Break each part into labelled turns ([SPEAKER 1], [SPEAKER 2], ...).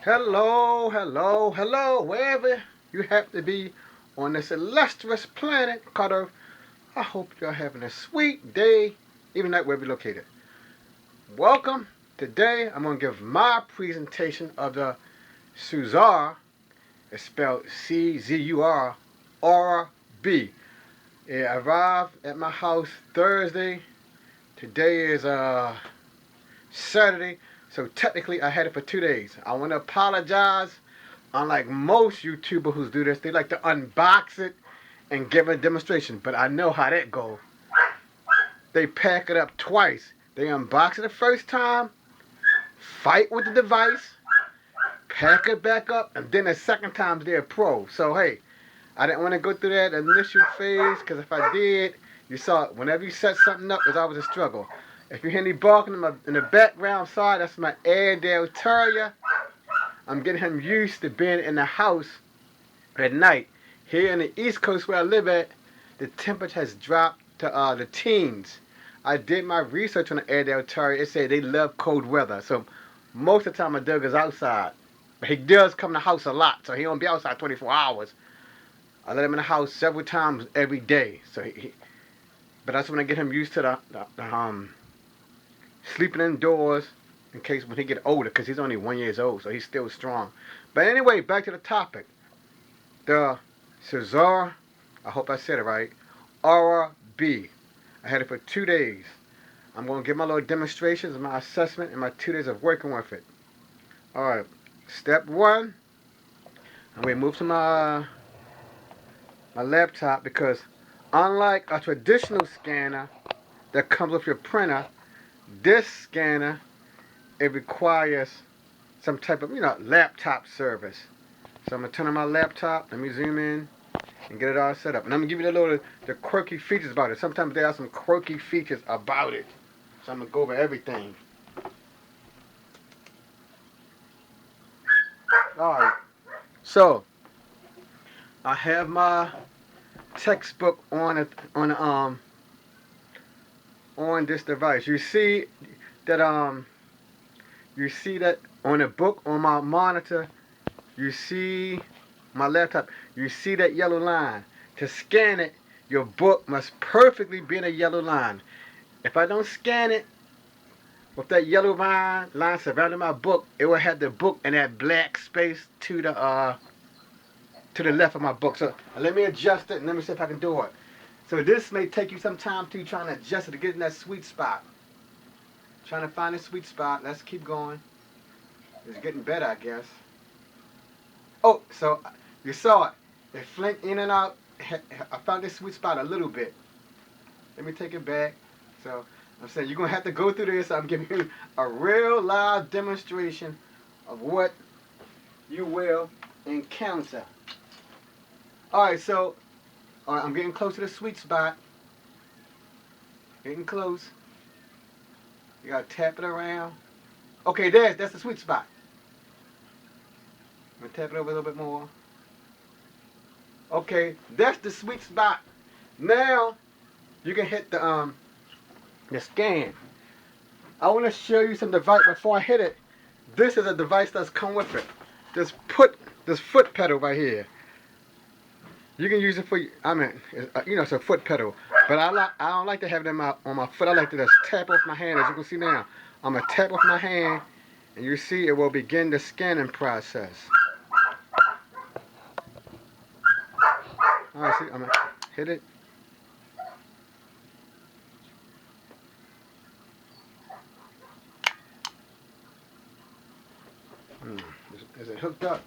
[SPEAKER 1] Hello, hello, hello, wherever you happen to be on this illustrious planet called Earth. I hope you're having a sweet day, even night wherever you're located. Welcome. Today I'm going to give my presentation of the Czur. It's spelled C-Z-U-R, R-B. It arrived at my house Thursday. Today is Saturday, so technically I had it for 2 days. I want to apologize. Unlike most YouTubers who do this, they like to unbox it and give a demonstration. But I know how that goes. They pack it up twice. They unbox it the first time, fight with the device, pack it back up, and then the second time they're pro. So hey, I didn't want to go through that initial phase, because if I did, you saw it. Whenever you set something up, there's always a struggle. If you hear any barking in the background side, that's my Airedale Terrier. I'm getting him used to being in the house at night. Here in the East Coast where I live at, the temperature has dropped to the teens. I did my research on the Airedale Terrier. It said they love cold weather. So most of the time my dog is outside. But he does come in the house a lot, so he don't be outside 24 hours. I let him in the house several times every day. But that's when I get him used to the sleeping indoors, in case when he get older, because he's only 1 year old, so he's still strong. But anyway, back to the topic. The Czur, I hope I said it right, RB. I had it for 2 days. I'm going to give my little demonstrations, my assessment, and my 2 days of working with it. Alright, step one, I'm going to move to my laptop, because unlike a traditional scanner that comes with your printer, this scanner, it requires some type of, laptop service. So I'm going to turn on my laptop. Let me zoom in and get it all set up. And I'm going to give you the quirky features about it. Sometimes there are some quirky features about it. So I'm going to go over everything. Alright. So, I have my textbook on this device. You see that on the book on my monitor. You see my laptop. You see that yellow line. To scan it, your book must perfectly be in a yellow line. If I don't scan it with that yellow line surrounding my book, it will have the book in that black space to the left of my book. So let me adjust it and let me see if I can do it. So this may take you some time to trying to adjust it to get in that sweet spot. Trying to find a sweet spot. Let's keep going. It's getting better, I guess. Oh, so you saw it. It flinked in and out. I found this sweet spot a little bit. Let me take it back. So I'm saying you're going to have to go through this. I'm giving you a real live demonstration of what you will encounter. Alright, so I'm getting close to the sweet spot. Getting close. You got to tap it around. Okay, that's the sweet spot. I'm going to tap it over a little bit more. Okay, that's the sweet spot. Now, you can hit the scan. I want to show you some device before I hit it. This is a device that's come with it. This foot pedal right here. You can use it for, it's a foot pedal. But I don't like to have it on my foot. I like to just tap off my hand, as you can see now. I'm going to tap off my hand, and you see it will begin the scanning process. Alright, see, I'm going to hit it. Is it hooked up?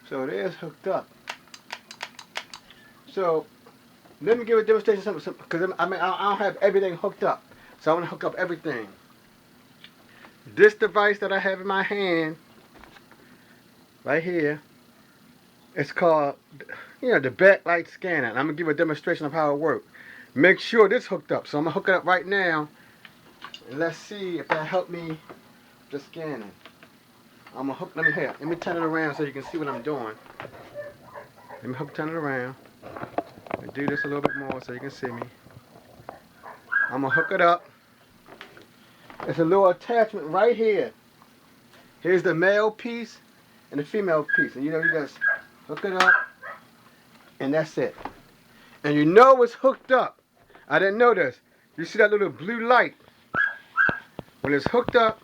[SPEAKER 1] So it is hooked up. So let me give a demonstration because I don't have everything hooked up. So I want to hook up everything. This device that I have in my hand right here, it's called, the backlight scanner. And I'm gonna give a demonstration of how it works. Make sure this hooked up. So I'm gonna hook it up right now. And let's see if that helped me just scanning. I'm gonna hook, let me turn it around so you can see what I'm doing. Let me turn it around and do this a little bit more so you can see me. I'm gonna hook it up. There's a little attachment right here. Here's the male piece and the female piece. And you know, you just hook it up and that's it. And you know it's hooked up. I didn't know this. You see that little blue light? When it's hooked up,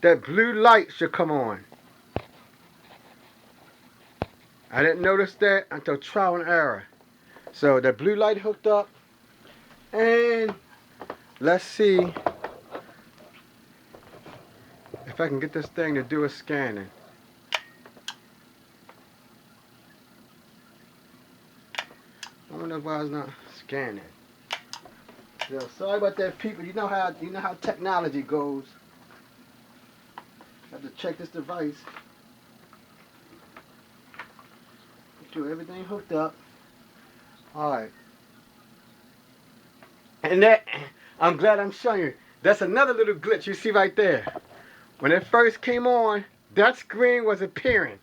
[SPEAKER 1] that blue light should come on. I didn't notice that until trial and error. So the blue light hooked up, and let's see if I can get this thing to do a scanning. I wonder why it's not scanning. So sorry about that, people. You know how technology goes. I have to check this device. Make sure everything hooked up. Alright. And that, I'm glad I'm showing you. That's another little glitch you see right there. When it first came on, that screen was appearing.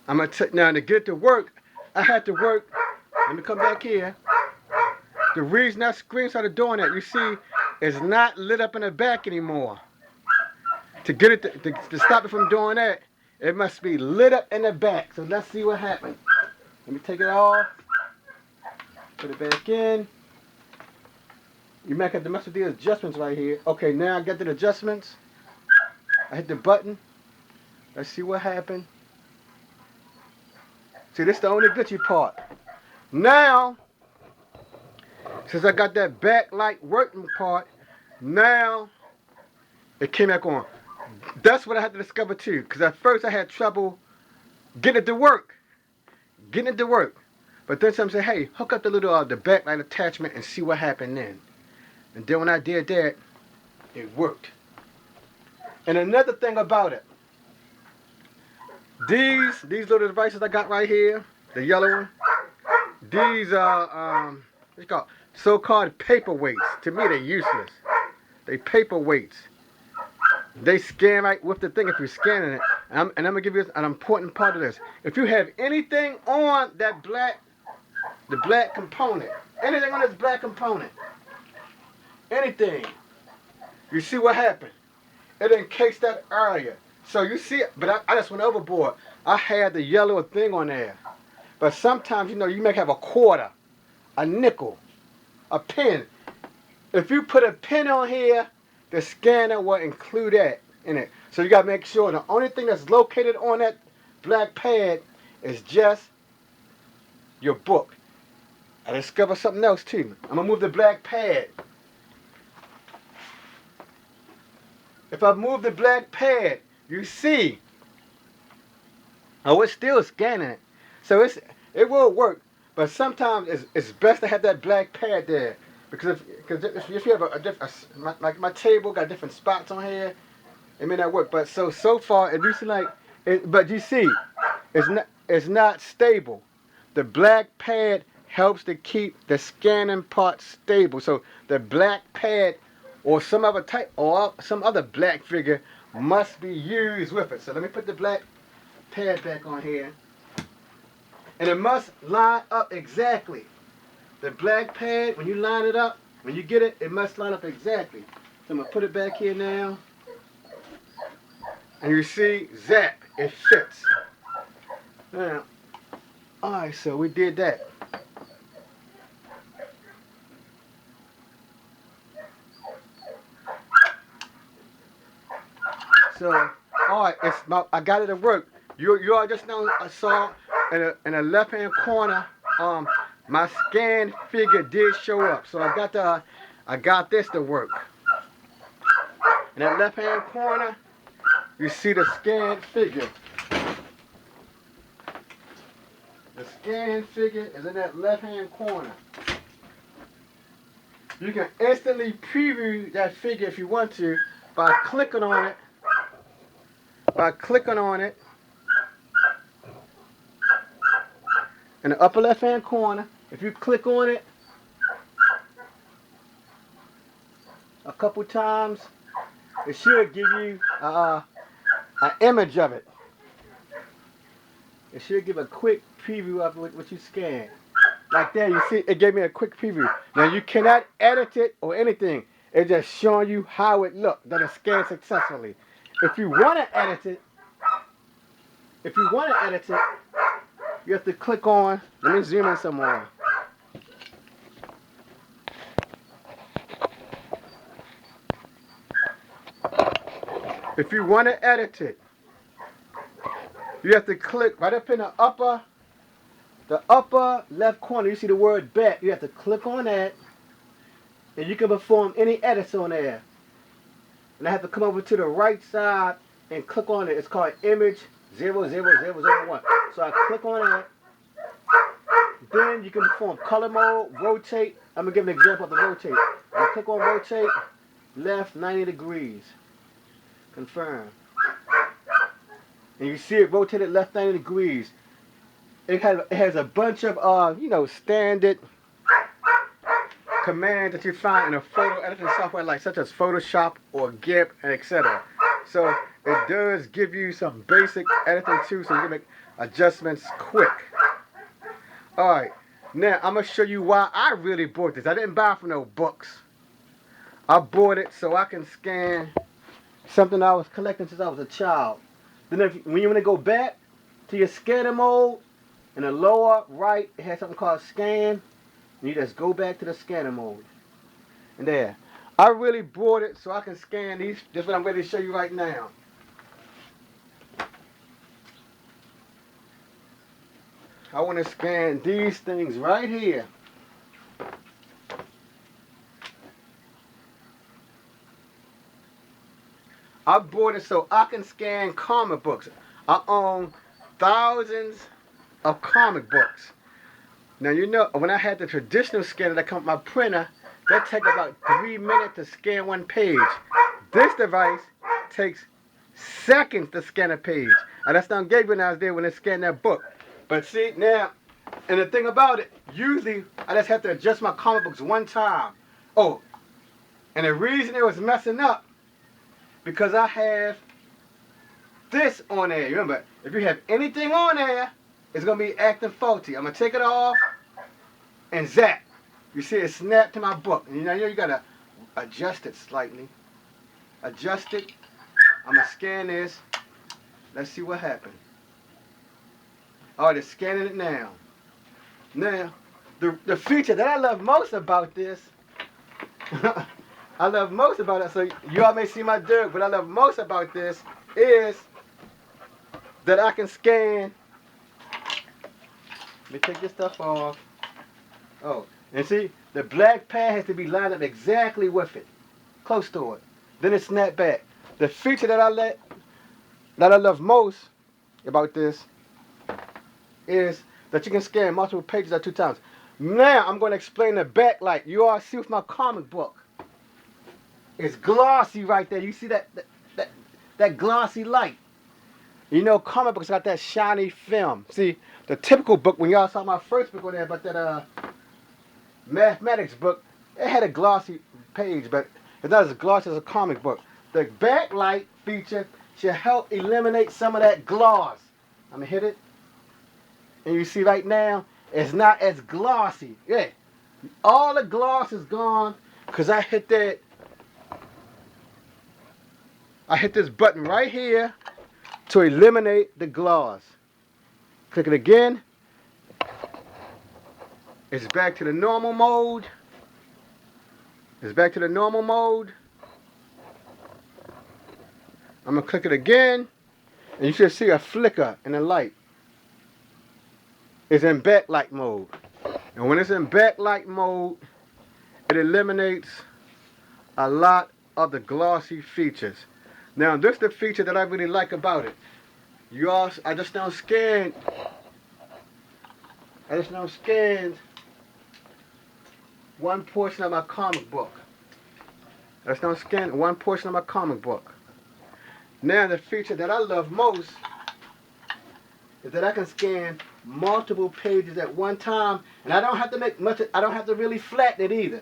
[SPEAKER 1] Now to get it to work, I had to work. Let me come back here. The reason that screen started doing that, you see, it's not lit up in the back anymore. To get it to stop it from doing that, it must be lit up in the back. So let's see what happened. Let me take it off. Put it back in. You might have to mess with these adjustments right here. Okay, now I got the adjustments. I hit the button. Let's see what happened. See, this is the only glitchy part. Now, since I got that backlight working part, now it came back on. That's what I had to discover too, because at first I had trouble getting it to work. But then some said, hey, hook up the little the backlight attachment and see what happened then. And then when I did that, it worked. And another thing about it, these little devices I got right here, the yellow one, these are what's called so-called paperweights. To me, they're useless. They paperweights. They scan right with the thing if you're scanning it. And I'm gonna give you an important part of this. If you have anything on that the black component, anything on this black component, anything, you see what happened? It encased that area. So you see it, but I just went overboard. I had the yellow thing on there. But sometimes, you know, you may have a quarter, a nickel, a pin. If you put a pin on here, the scanner will include that in it. So you got to make sure the only thing that's located on that black pad is just your book. I discovered something else too. I'm going to move the black pad. If I move the black pad, you see, oh, it's still scanning it. So it will work, but sometimes it's best to have that black pad there, because if you have a different, like my table got different spots on here, it may not work. But so far it looks like it. But you see, it's not stable. The black pad helps to keep the scanning part stable. So the black pad or some other type or some other black figure must be used with it. So let me put the black pad back on here. And it must line up exactly. The black pad, when you line it up, when you get it, it must line up exactly. So I'm going to put it back here now. And you see, zap, it fits. Now, alright, so we did that. So, alright, I got it to work. You all just now saw in the left hand corner, my scan figure did show up. So I got this to work. In that left hand corner, you see the scan figure. The scan figure is in that left hand corner. You can instantly preview that figure if you want to by clicking on it. In the upper left hand corner, if you click on it, a couple times, it should give you an image of it. It should give a quick preview of what you scan. Like that, you see, it gave me a quick preview. Now you cannot edit it or anything. It's just showing you how it looked, that it scanned successfully. If you want to edit it, you have to click on, let me zoom in some more. If you want to edit it, you have to click right up in the upper left corner. You see the word back. You have to click on that, and you can perform any edits on there. And I have to come over to the right side and click on it. It's called image 00001. So I click on that. Then you can perform color mode, rotate. I'm going to give an example of the rotate. I click on rotate, left 90 degrees. Confirm. And you see it rotated left 90 degrees. It has a bunch of, standard commands that you find in a photo editing software like such as Photoshop or GIMP and etc. So it does give you some basic editing too, so you can make adjustments quick. Alright, now I'm going to show you why I really bought this. I didn't buy it for no books. I bought it so I can scan something I was collecting since I was a child. Then when you want to go back to your scanner mode, in the lower right, it has something called scan. And you just go back to the scanner mode. And there. I really bought it so I can scan these. This is what I'm ready to show you right now. I want to scan these things right here. I bought it so I can scan comic books. I own thousands of comic books. Now when I had the traditional scanner that comes with my printer, that takes about 3 minutes to scan one page. This device takes seconds to scan a page. And that's not gave when I was there when it scanned that book. But see now, and the thing about it, usually I just have to adjust my comic books one time. Oh, and the reason it was messing up, because I have this on there. Remember, if you have anything on there, it's going to be acting faulty. I'm going to take it off and zap. You see it snap to my book. And you got to adjust it slightly. Adjust it. I'm going to scan this. Let's see what happens. Oh, they're scanning it now. Now, the feature that I love most about this, so y'all may see my dirt, but I love most about this is that I can scan. Let me take this stuff off. Oh, and see, the black pad has to be lined up exactly with it, close to it. Then it snaps back. The feature that I love most about this is that you can scan multiple pages at 2 times. Now I'm going to explain the backlight. You all see with my comic book. It's glossy right there. You see that glossy light. Comic books got that shiny film. See, the typical book, when y'all saw my first book on there, about that mathematics book, it had a glossy page, but it's not as glossy as a comic book. The backlight feature should help eliminate some of that gloss. I'm going to hit it. And you see right now, it's not as glossy. Yeah. All the gloss is gone because I hit that. I hit this button right here to eliminate the gloss. Click it again. It's back to the normal mode. It's back to the normal mode. I'm going to click it again. And you should see a flicker in the light. It's in backlight mode. And when it's in backlight mode, it eliminates a lot of the glossy features. Now, this is the feature that I really like about it. I just now scanned one portion of my comic book. I just now scanned one portion of my comic book. Now, the feature that I love most is that I can scan multiple pages at one time, and I don't have to make much. I don't have to really flatten it either.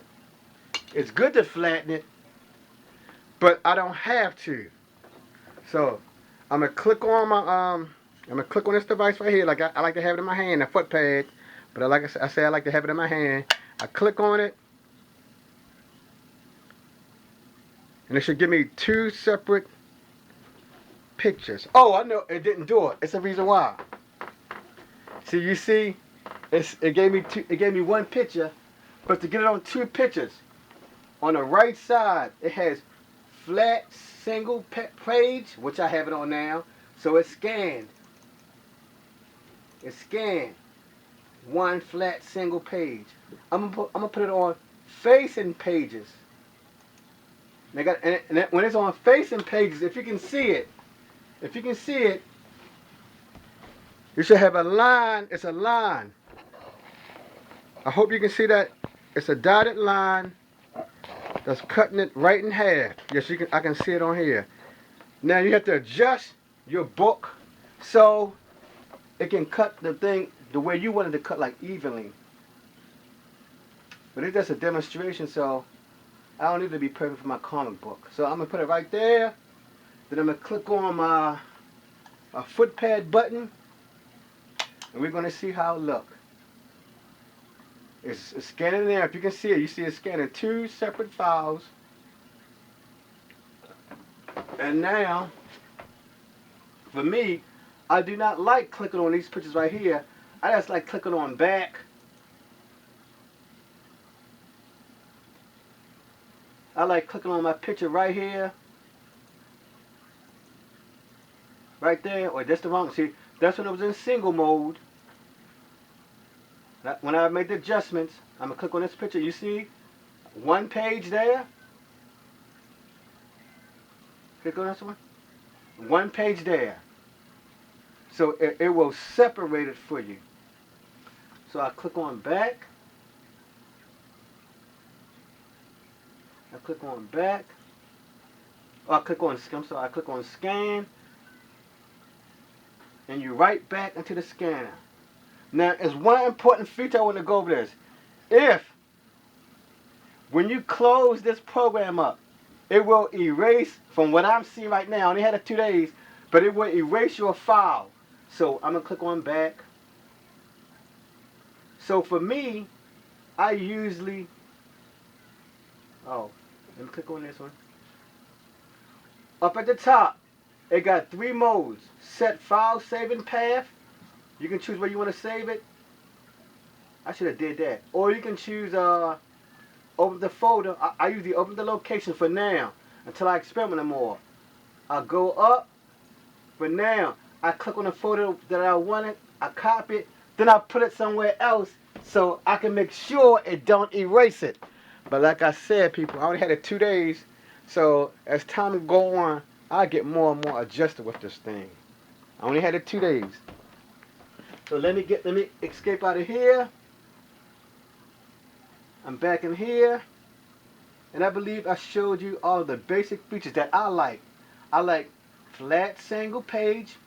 [SPEAKER 1] It's good to flatten it, but I don't have to. So I'm gonna click on my I'm gonna click on this device right here. Like I like to have it in my hand, a foot pad. But like I say, I like to have it in my hand. I click on it, and it should give me two separate pictures. Oh, I know it didn't do it. It's a reason why. See, you see, it gave me two. It gave me one picture, but to get it on two pictures, on the right side it has flat single page, which I have it on now. So it's scanned. It's scanned. One flat single page. I'm gonna put it on facing pages. And when it's on facing pages, if you can see it, you should have a line. It's a line. I hope you can see that. It's a dotted line that's cutting it right in half. Yes, you can. I can see it on here. Now you have to adjust your book so it can cut the thing the way you want it to cut, like evenly. But it's just a demonstration, so I don't need to be perfect for my comic book. So I'm gonna put it right there. Then I'm gonna click on my foot pad button, and we're gonna see how it looks. It's scanning there. If you can see it, you see it scanning two separate files. And now, for me, I do not like clicking on these pictures right here. I just like clicking on back. I like clicking on my picture right here. Right there. Or that's the wrong. See, that's when it was in single mode. When I made the adjustments, I'm going to click on this picture. You see one page there. Click on this one. One page there. So it will separate it for you. So I click on back. I click on back. Oh, I click on, I'm sorry, I click on scan. And you right back into the scanner. Now, there's one important feature I want to go over this. When you close this program up, it will erase, from what I'm seeing right now, I only had it 2 days, but it will erase your file. So I'm going to click on back. So for me, I usually, let me click on this one. Up at the top, it got 3 modes. Set file saving path. You can choose where you want to save it. I should have did that. Or you can choose open the folder. I usually open the location for now until I experiment more. I go up. For now, I click on the folder that I wanted. I copy it. Then I put it somewhere else so I can make sure it don't erase it. But like I said, people, I only had it 2 days. So as time go on, I get more and more adjusted with this thing. I only had it 2 days. So let me escape out of here. I'm back in here. And I believe I showed you all of the basic features that I like. I like flat single page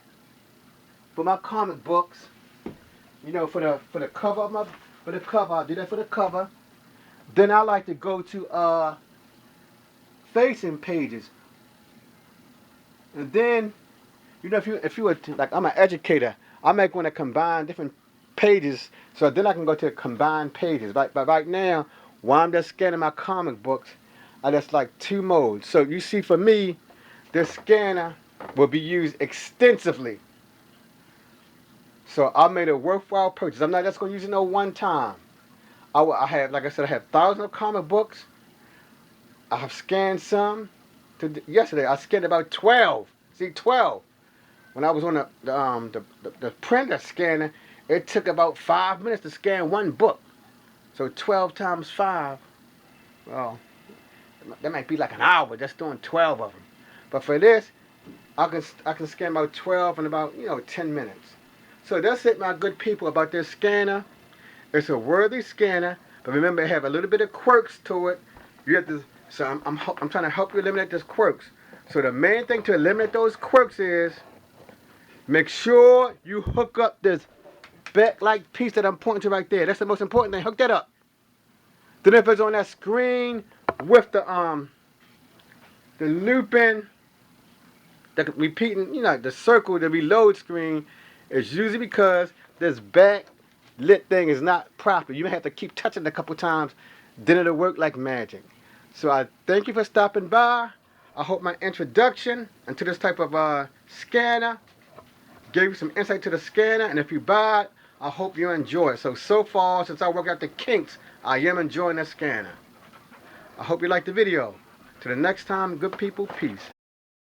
[SPEAKER 1] for my comic books. You know, for the cover of I'll do that for the cover. Then I like to go to facing pages. And then, you know, if you were to, like, I'm an educator, I might want to combine different pages, so then I can go to combine pages. But right now, while I'm just scanning my comic books, I just like 2 modes. So you see, for me, this scanner will be used extensively. So I made a worthwhile purchase. I'm not just going to use it no one time. I have, like I said, I have thousands of comic books. I have scanned some. Yesterday, I scanned about 12. See, 12. When I was on the printer scanner, it took about 5 minutes to scan one book. So 12 times 5, well, that might be like an hour just doing 12 of them. But for this, I can scan about 12 in about 10 minutes. So that's it, my good people, about this scanner. It's a worthy scanner, but remember, it have a little bit of quirks to it. You have to. So I'm trying to help you eliminate those quirks. So the main thing to eliminate those quirks is make sure you hook up this backlight piece that I'm pointing to right there. That's the most important thing. Hook that up. Then if it's on that screen with the the looping, the repeating, you know, the circle, the reload screen is usually because this backlit thing is not proper. You may have to keep touching it a couple times, then it'll work like magic. So I thank you for stopping by. I hope my introduction into this type of scanner gave you some insight to the scanner, and if you buy it, I hope you enjoy it. So far, since I worked out the kinks, I am enjoying the scanner. I hope you liked the video. Till the next time, good people, peace.